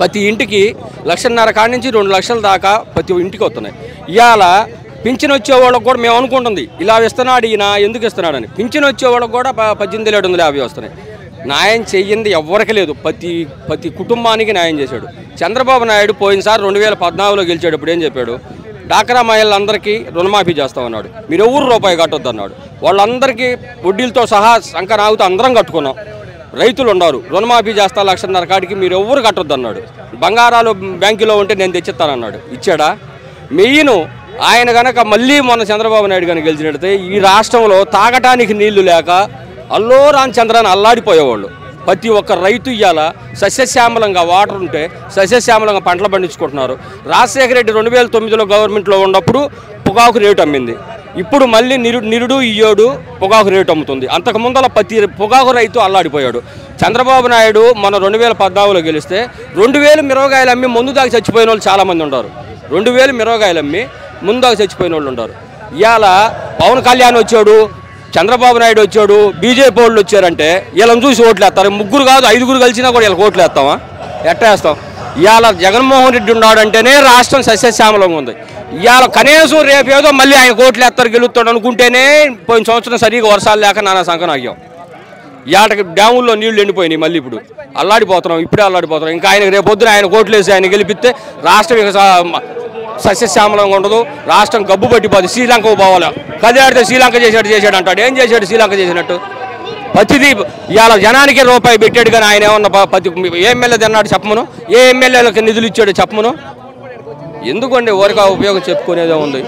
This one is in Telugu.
ప్రతి ఇంటికి 1,50,000 కాడి నుంచి 2 లక్షల దాకా ప్రతి ఇంటికి వస్తున్నాయి. ఇవాళ పింఛన్ వచ్చేవాళ్ళకి కూడా మేము అనుకుంటుంది ఇలా ఇస్తున్నాడు ఈయన ఎందుకు ఇస్తున్నాడని. పింఛన్ వచ్చేవాళ్ళకి కూడా 18,750 వస్తున్నాయి. న్యాయం చెయ్యింది ఎవ్వరికి లేదు. ప్రతి కుటుంబానికి న్యాయం చేశాడు చంద్రబాబు నాయుడు. పోయినసారి 2014లో గెలిచేటప్పుడు ఏం చెప్పాడు? డాక్రా మహిళలందరికీ రుణమాఫీ చేస్తామన్నాడు. మీరు ఎవరు రూపాయి కట్టొద్దు అన్నాడు. వాళ్ళందరికీ వడ్డీలతో సహా సంఖ్య నాగుతూ అందరం కట్టుకున్నాం. రైతులు ఉన్నారు, రుణమాఫీ చేస్తా 1,50,000 కాడికి మీరు ఎవరు కట్టొద్దు అన్నాడు. బంగారాలు బ్యాంకులో ఉంటే నేను తెచ్చిస్తానన్నాడు. ఇచ్చాడా? మెయిన్ ఆయన కనుక మళ్ళీ మొన్న చంద్రబాబు నాయుడు కనుక గెలిచినట్టే ఈ రాష్ట్రంలో తాగటానికి నీళ్లు లేక అల్లో రామచంద్రాన్ని అల్లాడిపోయేవాళ్ళు. ప్రతి ఒక్క రైతు ఇవాళ సస్యశ్యామలంగా వాటర్ ఉంటే సస్యశ్యామలంగా పంటలు పండించుకుంటున్నారు. రాజశేఖర రెడ్డి 2009లో గవర్నమెంట్లో ఉన్నప్పుడు పొగాకు రేటు అమ్మింది. ఇప్పుడు మళ్ళీ నిరుడు ఇయ్యోడు పొగాకు రేటు అమ్ముతుంది. అంతకు ముందల ప్రతి పొగాకు రైతు అల్లాడిపోయాడు. చంద్రబాబు నాయుడు మన 2014లో గెలిస్తే 2,000 మిరవకాయలు అమ్మి ముందు దాకా చచ్చిపోయిన వాళ్ళు చాలామంది ఉన్నారు. 2,000 మిరవకాయలు అమ్మి ముందు దాకా చచ్చిపోయిన వాళ్ళు ఉన్నారు. ఇవాళ పవన్ కళ్యాణ్ వచ్చాడు, చంద్రబాబు నాయుడు వచ్చాడు, బీజేపీ వాళ్ళు వచ్చారంటే వీళ్ళని చూసి ఓట్లు వేస్తారు. 3 కాదు 5 కలిసినా కూడా వీళ్ళకి ఓట్లు వేస్తామా? ఎట్టా వేస్తాం? ఇవాళ జగన్మోహన్ రెడ్డి ఉన్నాడంటేనే రాష్ట్రం సస్యశ్యామలంగా ఉంది. ఇవాళ కనీసం రేపు ఏదో మళ్ళీ ఆయన కోట్లు ఎత్తారు గెలుస్తాడు అనుకుంటేనే పోయిన సంవత్సరం సరిగ్గా వర్షాలు లేక నానా సంకనం అయ్యాం. ఇవాళకి డ్యాముల్లో నీళ్లు ఎండిపోయినాయి. మళ్ళీ ఇప్పుడు అల్లాడిపోతున్నాం. ఇప్పుడే అల్లాడిపోతున్నాం. ఇంకా ఆయన రేపు పొద్దున ఆయన కోట్లు వేసి ఆయన గెలిపిస్తే రాష్ట్రం సస్యశ్యామలంగా ఉండదు. రాష్ట్రం గబ్బు పట్టిపోతుంది. శ్రీలంకకు పోవాలి. కదిలాడితే శ్రీలంక చేశాడు అంటాడు. ఏం చేశాడు శ్రీలంక చేసినట్టు? ప్రతిదీ ఇవాళ జనానికి రూపాయి పెట్టాడు కానీ ఆయన ఏమన్నా ప్రతి ఏ ఎమ్మెల్యే తిన్నాడు చెప్పమను? ఏ ఎమ్మెల్యేలకు నిధులు ఇచ్చాడు చెప్పమను? ఎందుకండి ఊరికా ఉపయోగం చెప్పుకునేదే ఉంది.